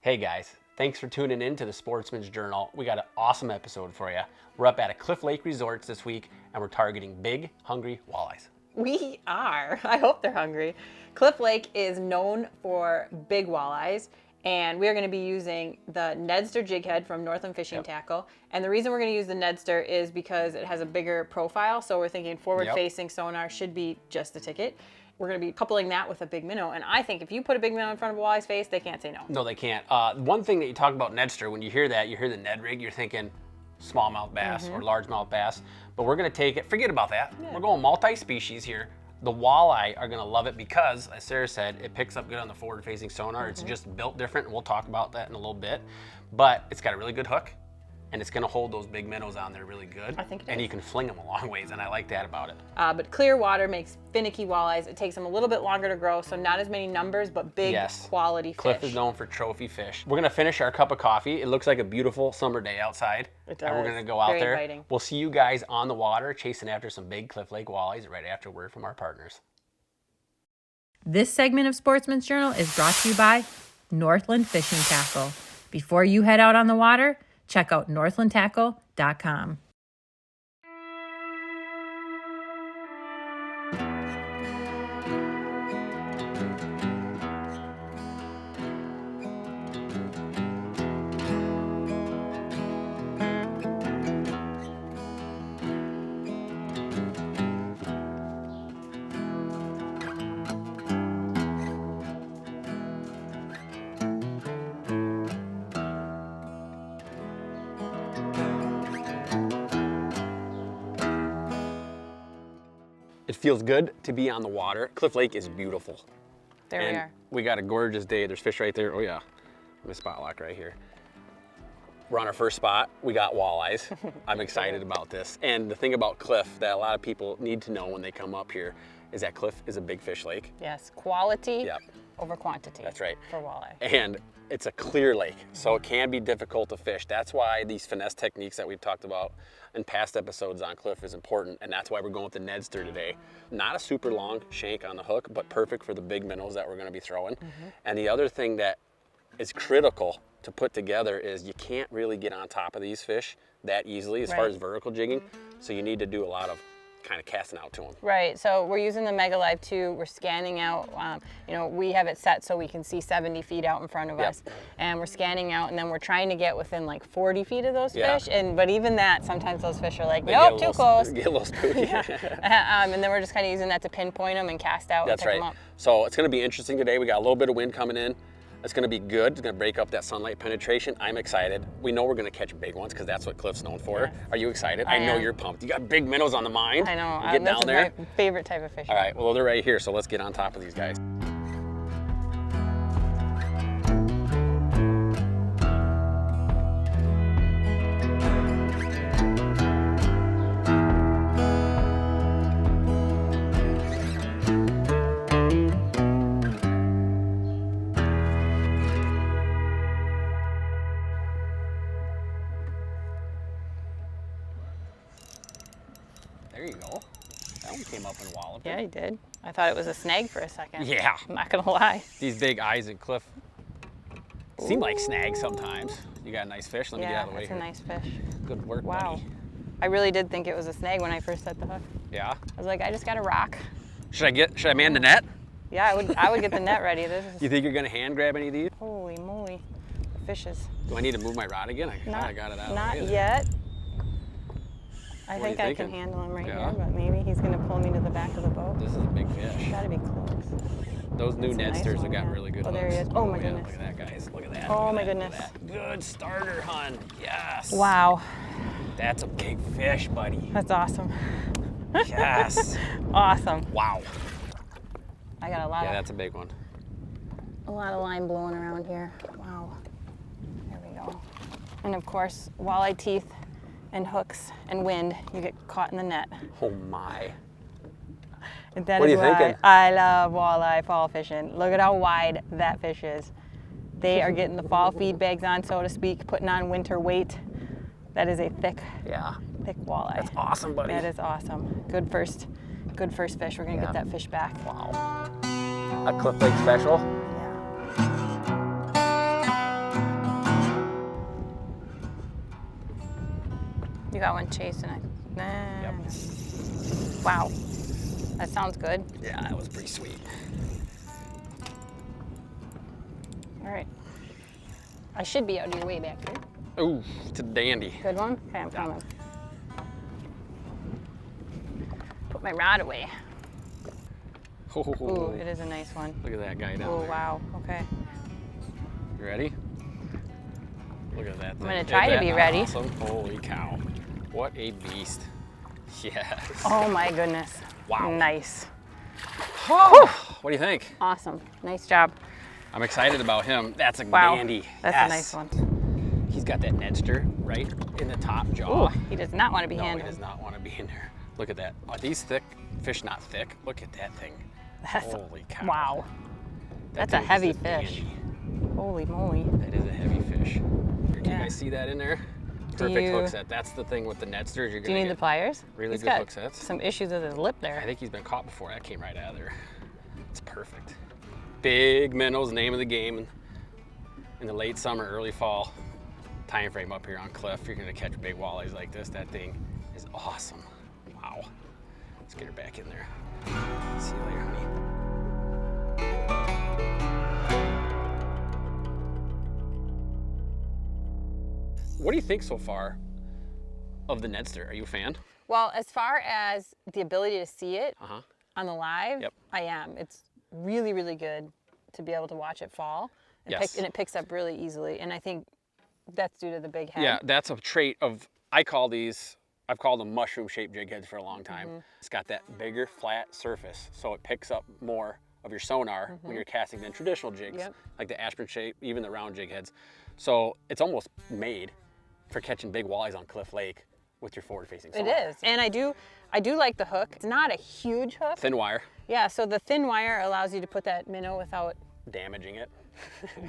Hey guys, thanks for tuning in to the Sportsman's Journal. We got an awesome episode for you. We're up at a Cliff Lake Resorts this week and we're targeting big, hungry walleyes. We are. I hope they're hungry. Cliff Lake is known for big walleyes, and we are going to be using the Nedster jig head from Northland Tackle. And the reason we're going to use the Nedster is because it has a bigger profile, so we're thinking forward-facing sonar should be just the ticket. We're going to be coupling that with a big minnow, and I think if you put a big minnow in front of a walleye's face, they can't say no. No, they can't. One thing that you talk about Nedster, when you hear that, you hear the Ned rig, you're thinking smallmouth bass or largemouth bass, but we're going to take it, forget about that. Yeah. We're going multi-species here. The walleye are going to love it because, as Sarah said, it picks up good on the forward-facing sonar. It's just built different, and we'll talk about that in a little bit, but it's got a really good hook. And it's going to hold those big minnows on there really good. I think it is. And you can fling them a long ways, and I like that about it. But clear water makes finicky walleyes. It takes them a little bit longer to grow, so not as many numbers, but big quality fish. Cliff is known for trophy fish. We're going to finish our cup of coffee. It looks like a beautiful summer day outside. It does. And we're going to go out there. Inviting. We'll see you guys on the water chasing after some big Cliff Lake walleyes right after word from our partners. This segment of Sportsman's Journal is brought to you by Northland Fishing Tackle. Before you head out on the water, check out northlandtackle.com. It feels good to be on the water. Cliff Lake is beautiful. There we are. We got a gorgeous day. There's fish right there. Oh yeah, my spot lock right here. We're on our first spot. We got walleyes. I'm excited about this. And the thing about Cliff that a lot of people need to know when they come up here is that Cliff is a big fish lake. Yes, quality over quantity. That's right. For walleye. And it's a clear lake, so it can be difficult to fish. That's why these finesse techniques that we've talked about in past episodes on Cliff is important, and that's why we're going with the Nedster today. Not a super long shank on the hook, but perfect for the big minnows that we're gonna be throwing. And the other thing that is critical to put together is you can't really get on top of these fish that easily as far as vertical jigging, so you need to do a lot of kind of casting out to them. Right, so we're using the Mega Live 2. We're scanning out, you know, we have it set so we can see 70 feet out in front of us. And we're scanning out, and then we're trying to get within like 40 feet of those fish. But even that, sometimes those fish are like, nope, too close. Get a little spooky. And then we're just kind of using that to pinpoint them and cast out and pick them up. So it's gonna be interesting today. We got a little bit of wind coming in. It's gonna be good. It's gonna break up that sunlight penetration. I'm excited. We know we're gonna catch big ones because that's what Cliff's known for. Yes. Are you excited? I know you're pumped. You got big minnows on the mind. I know. Get down there. That's my favorite type of fish. All right, well, they're right here, so let's get on top of these guys. There you go. That one came up and walloped. Yeah, he did. I thought it was a snag for a second. Yeah. I'm not gonna lie. These big eyes at Cliff seem like snags sometimes. You got a nice fish. Let me get out of the way here. Yeah, that's a nice fish. Good work, wow. buddy. I really did think it was a snag when I first set the hook. Yeah. I was like, I just got a rock. Should I man the net? Yeah, I would get the net ready. This is... You think you're gonna hand grab any of these? Holy moly, the fishes. Do I need to move my rod again? I kinda got it out. Not yet. I think I can handle him right here, but maybe he's gonna pull me to the back of the boat. This is a big fish. Gotta be close. Those new Nedsters have got really good hooks. Oh, there he is. Oh my goodness. Look at that, guys. Look at that. Oh my goodness. Good starter, hun. Yes. Wow. That's a big fish, buddy. That's awesome. Yes. Awesome. Wow. I got a lot of... that's a big one. A lot of line blowing around here. Wow. There we go. And of course, walleye teeth and hooks and wind, you get caught in the net. Oh my. And that what are is you why thinking? I love walleye fall fishing. Look at how wide that fish is. They are getting the fall feed bags on, so to speak, putting on winter weight. That is a thick walleye. That's awesome, buddy. That is awesome. Good first fish. We're gonna get that fish back. Wow. A Cliff Lake special? Yeah. You got one chasing it. Yep. Wow. That sounds good. Yeah, that was pretty sweet. All right. I should be out of your way back here. Ooh, it's a dandy. Good one? Okay, I'm coming. Put my rod away. Oh, Ooh, it is a nice one. look at that guy down Oh, there. wow. Okay. You ready? Look at that thing. I'm gonna try to Isn't be that ready. Awesome. Holy cow. What a beast. Yes. Oh my goodness. Wow. Nice. Oh, what do you think? Awesome. Nice job. I'm excited about him. That's a Wow. dandy. That's Yes. a nice one. He's got that Nedster right in the top jaw. Ooh, he does not want to be No, handled. he does not want to be in there. Look at that. Are these thick fish? Not thick. Look at that thing. That's Holy cow. wow. That That's a thing is heavy dandy. fish. Holy moly. That is a heavy fish. Can you Yeah. guys see that in there? Perfect you- hook set. That's the thing with the Nedsters. You're Do you gonna need the get pliers? really He's good got hook sets. some issues with his lip I there. think he's been caught before. That came right out of there. It's perfect. Big minnows, name of the game. In the late summer, early fall time frame up here on Cliff, you're gonna catch big walleyes like this. That thing is awesome. Wow. Let's get her back in there. See you later, honey. What do you think so far of the Nedster? Are you a fan? Well, as far as the ability to see it Uh-huh. on the live, Yep. I am. It's really, really good to be able to watch it fall. And, Yes. and it picks up really easily. And I think that's due to the big head. Yeah, that's a trait of, I've called them mushroom-shaped jig heads for a long time. Mm-hmm. It's got that bigger, flat surface, so it picks up more of your sonar when you're casting than traditional jigs, Mm-hmm. Yep. like the aspirin shape, even the round jig heads. So it's almost made for catching big walleyes on Cliff Lake with your forward-facing sonar. It is. And I do like the hook. It's not a huge hook. Thin wire, Yeah, so the thin wire allows you to put that minnow without damaging it.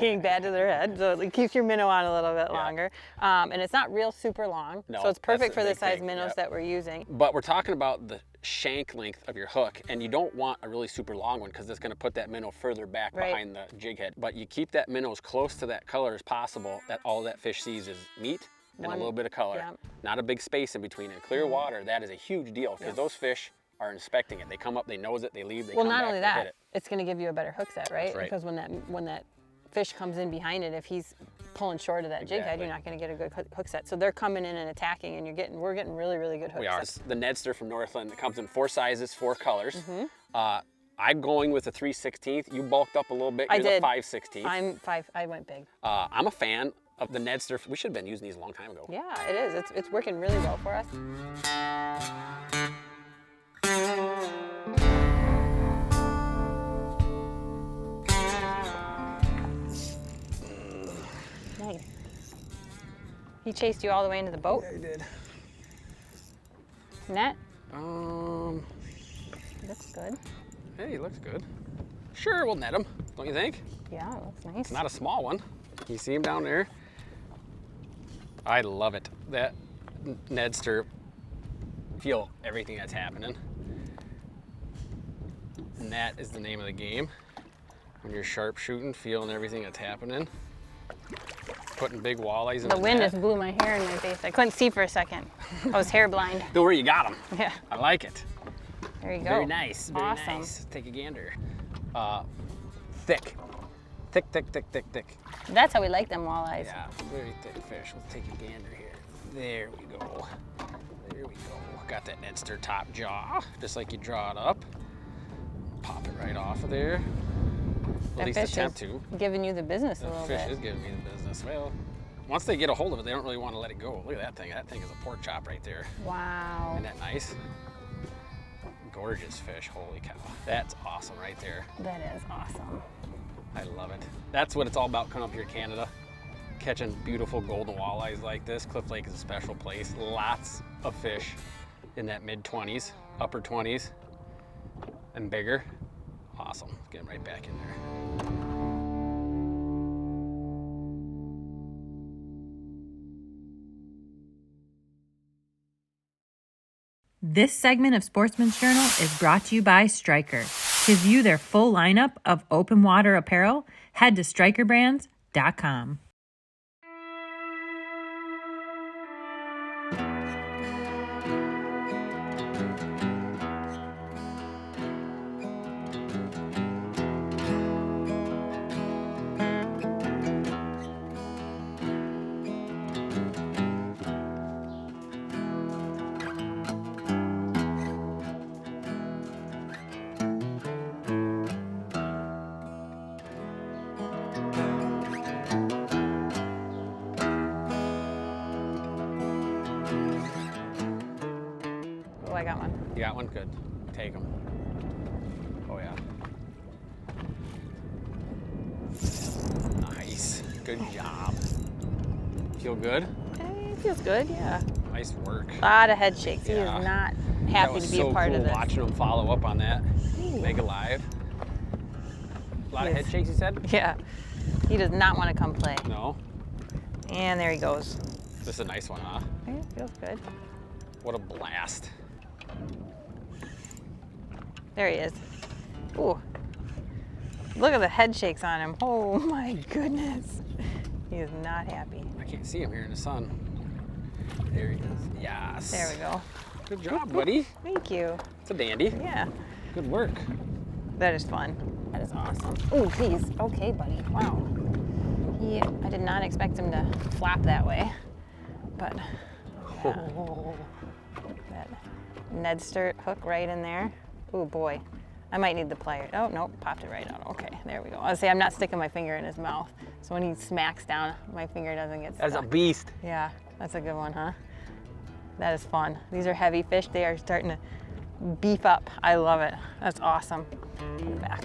being bad to their head. So it keeps your minnow on a little bit longer. And it's not real super long. No, so it's perfect that's the for the big size thing, minnows yep. that we're using. But we're talking about the shank length of your hook, and you don't want a really super long one because it's going to put that minnow further back Right. behind the jig head. But you keep that minnow as close to that color as possible, that all that fish sees is meat and a little bit of color. yeah. Not a big space in between. In clear water, that is a huge deal because those fish are inspecting it. They come up, they nose it, they leave, they Well, come not back, only they hit that, it. it's going to give you a better hook set, right? right. Because when that fish comes in behind it, if he's pulling short of that jig head, Exactly. you're not going to get a good hook set. So they're coming in and attacking, and we're getting really, really good hook We are. sets. It's the Nedster from Northland. It comes in 4 sizes, 4 colors. Mm-hmm. I'm going with a 3/16. You bulked up a little bit. I You're did. the 5/16. I'm 5. I went big. I'm a fan of the Nedster. We should have been using these a long time ago. Yeah, it is. It's working really well for us. Nice. He chased you all the way into the boat? Yeah, he did. Net? Looks good. Hey, he looks good. Sure, we'll net him, don't you think? Yeah, it looks nice. It's not a small one. You see him down there? I love it. That Nedster, feel everything that's happening. And that is the name of the game. When you're sharpshooting, feeling everything that's happening. Putting big walleyes in The wind net. just blew my hair in my face. I couldn't see for a second. I was hair blind. Don't worry, you got him. Yeah, I like it. there you go. Very nice, very Awesome. nice. Take a gander. Thick. Thick, thick, thick, thick, thick. That's how we like them walleyes. Yeah, very thick fish. Let's take a gander here. There we go. There we go. Got that Nedster top jaw, just like you draw it up. Pop it right off of there. At That least fish attempt is to. giving you the business a The little fish bit. is giving me the business. Well, once they get a hold of it, they don't really want to let it go. Look at that thing. That thing is a pork chop right there. Wow. Isn't that nice? Gorgeous fish. Holy cow. That's awesome right there. That is awesome. I love it. That's what it's all about coming up here to Canada. Catching beautiful golden walleyes like this. Cliff Lake is a special place. Lots of fish in that mid-20s, upper 20s, and bigger. Awesome. Let's get 'em right back in there. This segment of Sportsman's Journal is brought to you by Striker. To view their full lineup of open water apparel, head to strikerbrands.com. I got one. You got one? Good. Take them. Oh, yeah. Nice. Good job. Feel good? It feels good, yeah. Nice work. A lot of head shakes. He Yeah. is not happy to be a part cool of this. watching him follow up on that. Mega live. A lot of head shakes, you said? Yeah. He does not want to come play. No. And there he goes. This is a nice one, huh? Yeah, feels good. What a blast. There he is. Ooh. Look at the head shakes on him. Oh my goodness. He is not happy. I can't see him here in the sun. There he is. Yes. There we go. Good job, buddy. Thank you. It's a dandy. Yeah. Good work. That is fun. That is awesome. Oh, geez. Okay, buddy. Wow. I did not expect him to flap that way, but yeah. That Nedster hook right in there. Oh boy. I might need the pliers. Oh, nope, popped it right out. Okay, there we go. I was say I'm not sticking my finger in his mouth, so when he smacks down, my finger doesn't get stuck. That's a beast. Yeah, that's a good one, huh? That is fun. These are heavy fish. They are starting to beef up. I love it. That's awesome. Put it back.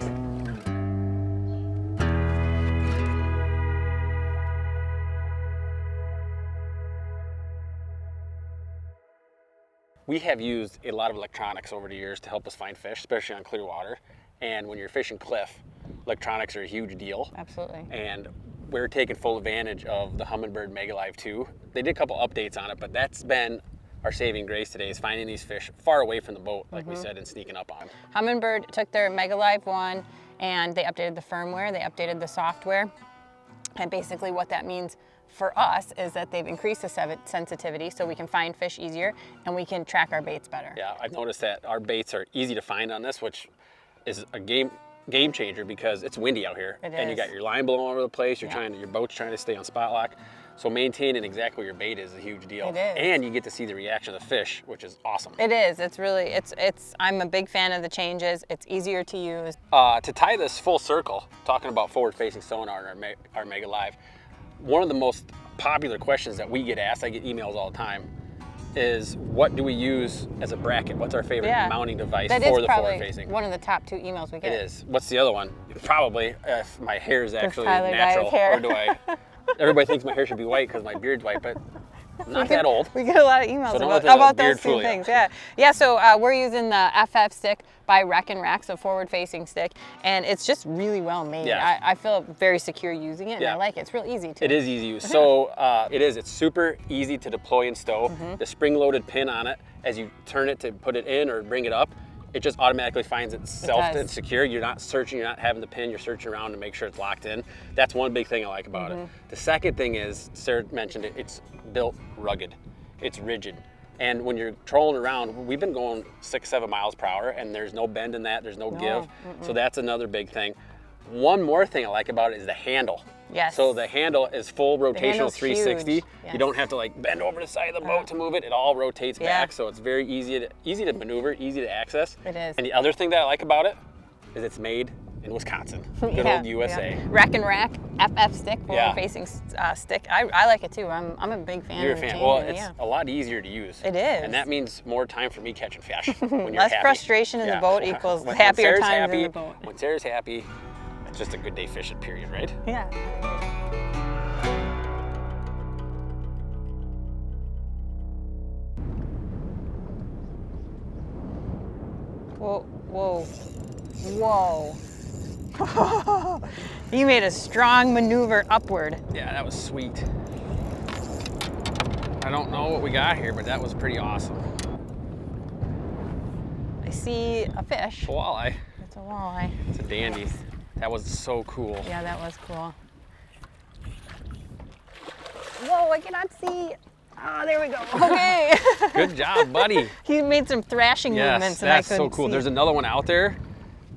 We have used a lot of electronics over the years to help us find fish, especially on clear water. And when you're fishing cliff, electronics are a huge deal. Absolutely. And we're taking full advantage of the Humminbird Mega Live 2. They did a couple updates on it, but that's been our saving grace today, is finding these fish far away from the boat, like we said, and sneaking up on them. Humminbird took their Mega Live 1 and they updated the firmware, they updated the software. And basically what that means for us is that they've increased the sensitivity so we can find fish easier and we can track our baits better. Yeah, I've noticed that our baits are easy to find on this, which is a game changer because it's windy out here. It and you is. got your line blowing all over the place, Yeah. your boat's trying to stay on spot lock. So maintaining exactly where your bait is a huge deal. It is. And you get to see the reaction of the fish, which is awesome. It is, it's really, I'm a big fan of the changes. It's easier to use. To tie this full circle, talking about forward-facing sonar in our Mega Live, one of the most popular questions that we get asked, I get emails all the time, is what do we use as a bracket? What's our favorite mounting device That for is the probably forward-facing? one of the top 2 emails we get. It is. What's the other one? Probably if my hair is actually Tyler natural, Guy's hair. or do I? Everybody thinks my hair should be white because my beard's white, but not that old. We get a lot of emails So don't let the about beard those fool two you. things. Yeah. So we're using the FF stick by Wreck and Rack, so forward-facing stick, and it's just really well made. Yeah. I feel very secure using it, and Yeah. I like it. It's real easy too. It is easy to use. So it's super easy to deploy and stow. The spring-loaded pin on it, as you turn it to put it in or bring it up, it just automatically finds itself does. and secure. You're not searching, you're not having the pin, you're searching around to make sure it's locked in. That's one big thing I like about it. The second thing is, Sarah mentioned it, it's built rugged. It's rigid. And when you're trolling around, we've been going 6-7 miles per hour and there's no bend in that, there's no give. So that's another big thing. One more thing I like about it is the handle. Yes. So the handle is full rotational handle's 360. huge. You don't have to like bend over the side of the boat to move it. It all rotates Yeah. back, so it's very easy to maneuver, easy to access. It is. And the other thing that I like about it is it's made in Wisconsin. Good old USA. Yeah. Wreck and Rack FF stick, forward-facing stick. I like it too. I'm a big fan. You're a of fan. changing Well, it, it's yeah. a lot easier to use. It is. And that means more time for me catching fish when you're Less happy. frustration in the boat equals When happier Sarah's times happy, in the boat. When Sarah's happy, it's just a good day fishing, period, right? Yeah. Whoa, whoa, whoa. You made a strong maneuver upward. Yeah, that was sweet. I don't know what we got here, but that was pretty awesome. I see a fish. A walleye. It's a walleye. It's a dandy. That was so cool. Yeah, that was cool. Whoa, I cannot see. Oh, there we go. Okay. Good job, buddy. He made some thrashing movements Yes, and I that's couldn't so cool. see. There's another one out there.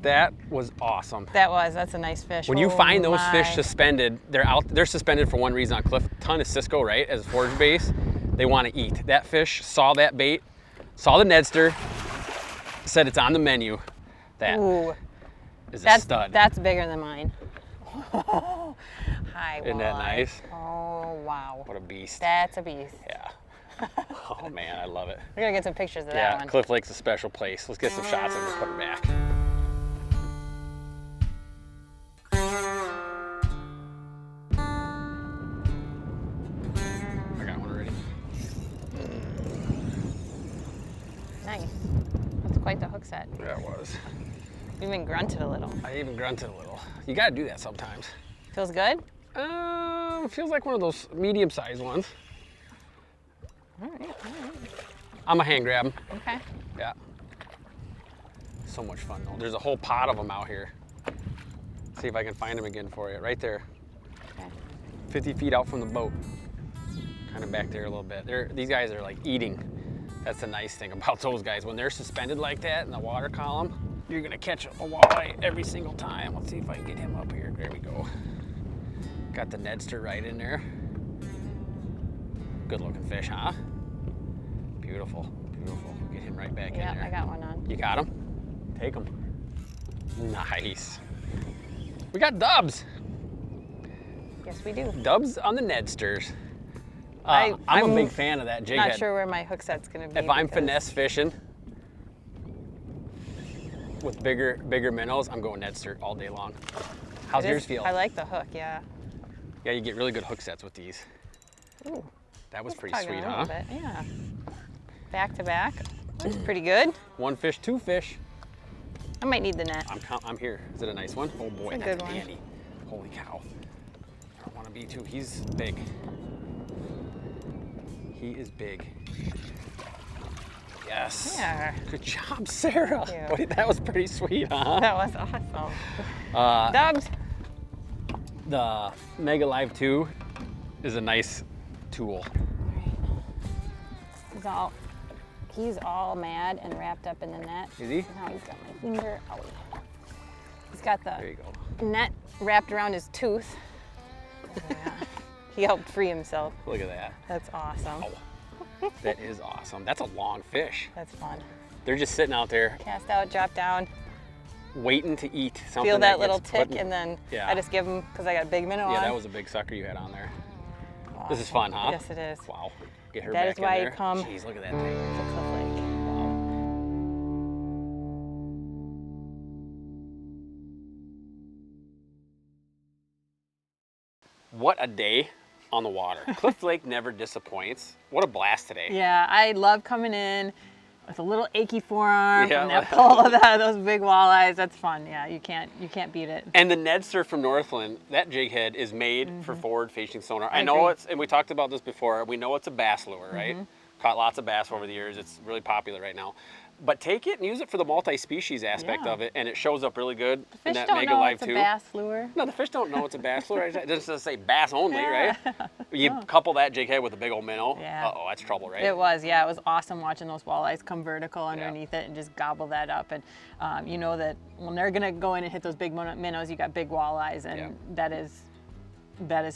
That was awesome. That's a nice fish. When you Oh find those my. fish suspended, they're suspended for one reason on cliff. Ton of Cisco, right, as a forage base. They want to eat. That fish saw that bait, saw the Nedster, said it's on the menu. That Ooh, is a stud. that's bigger than mine. Hi, Isn't that walleye. nice? Oh, wow. What a beast. That's a beast. Yeah. Oh man, I love it. We're gonna get some pictures of that Yeah, one. Cliff Lake's a special place. Let's get some shots and we'll put her back. I got one already. Nice. That's quite the hook set. Yeah, it was. You even grunted a little. I even grunted a little. You gotta do that sometimes. Feels good? Feels like one of those medium-sized ones. All right. I'm a hand grab 'em. Okay. Yeah. So much fun though. There's a whole pot of them out here. See if I can find them again for you. Right there. Okay. 50 feet out from the boat. Kind of back there a little bit. These guys are like eating. That's the nice thing about those guys. When they're suspended like that in the water column, you're gonna catch a walleye every single time. Let's see if I can get him up here. There we go. Got the Nedster right in there. Good looking fish, huh? Beautiful, beautiful. Get him right back in there. Yeah, I got one on. You got him? Take him. Nice. We got dubs. Yes, we do. Dubs on the Nedsters. I'm I'm a big fan of that jig Not head. sure where my hook set's gonna be. If I'm because- finesse fishing with bigger minnows, I'm going Nedster all day long. How's It yours is- feel? I like the hook, yeah. Yeah, you get really good hook sets with these. Ooh, That was it's pretty tugging sweet, a huh? little bit, yeah. Back to back. That's pretty good. One fish, two fish. I might need the net. I'm here. Is it a nice one? Oh boy, It's a that's good a one. dandy. Holy cow. I don't want to be too. He's big. He is big. Yes. Yeah. Good job, Sarah. Thank you. Boy, that was pretty sweet, huh? That was awesome. Uh, Dubs. the Mega Live 2 is a nice tool. He's all mad and wrapped up in the net. Is he? Now he's got my finger. Owie. He's got There the you go. net wrapped around his tooth. Yeah. He helped free himself. Look at that. That's awesome. Oh, that is awesome. That's a long fish. That's fun. They're just sitting out there Cast out, drop down, waiting to eat something. feel that little gets tick, put in- and then Yeah. I just give him, because I got a big minnow on. Yeah, that was a big sucker you had on there. This is Awesome. fun, huh? Yes, it is. Wow. Get her That back is why in you there. come- Jeez, look at that thing. It's a Cliff Lake. Wow. What a day on the water. Cliff Lake never disappoints. What a blast today. Yeah, I love coming in with a little achy forearm Yeah. from that pull of those big walleyes. That's fun. Yeah, you can't beat it. And the Nedster from Northland, that jig head is made for forward-facing sonar. I know agree. it's, and we talked about this before, we know it's a bass lure, right? Caught lots of bass over the years. It's really popular right now. But take it and use it for the multi-species aspect Yeah. of it, and it shows up really good in Fish that don't Mega know Live it's a 2. bass lure. No, the fish don't know it's a bass lure. It doesn't say bass only, Yeah. right? You couple that jig head with a big old minnow. Yeah. Uh-oh, that's trouble, right? It was, yeah. It was awesome watching those walleyes come vertical underneath it and just gobble that up. And you know that when they're gonna go in and hit those big minnows, you got big walleyes, and that is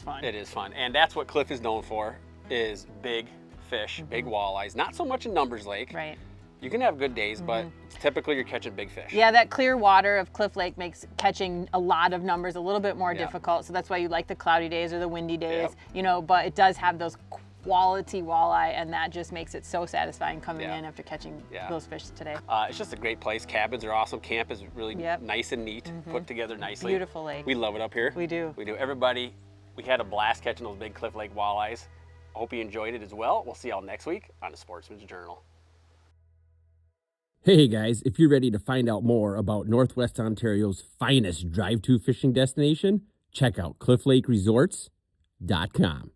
fun. It is fun, and that's what Cliff is known for: is big fish, big walleyes. Not so much in Numbers Lake. Right. You can have good days, but typically you're catching big fish. Yeah, that clear water of Cliff Lake makes catching a lot of numbers a little bit more Yeah. difficult. So that's why you like the cloudy days or the windy days, Yep. you know, but it does have those quality walleye, and that just makes it so satisfying coming Yeah. in after catching Yeah. those fish today. It's just a great place. Cabins are awesome. Camp is really Yep. nice and neat, put together nicely. Beautiful lake. We love it up here. We do. We do. Everybody, we had a blast catching those big Cliff Lake walleyes. I hope you enjoyed it as well. We'll see y'all next week on the Sportsman's Journal. Hey guys, if you're ready to find out more about Northwest Ontario's finest drive-to fishing destination, check out clifflakeresorts.com.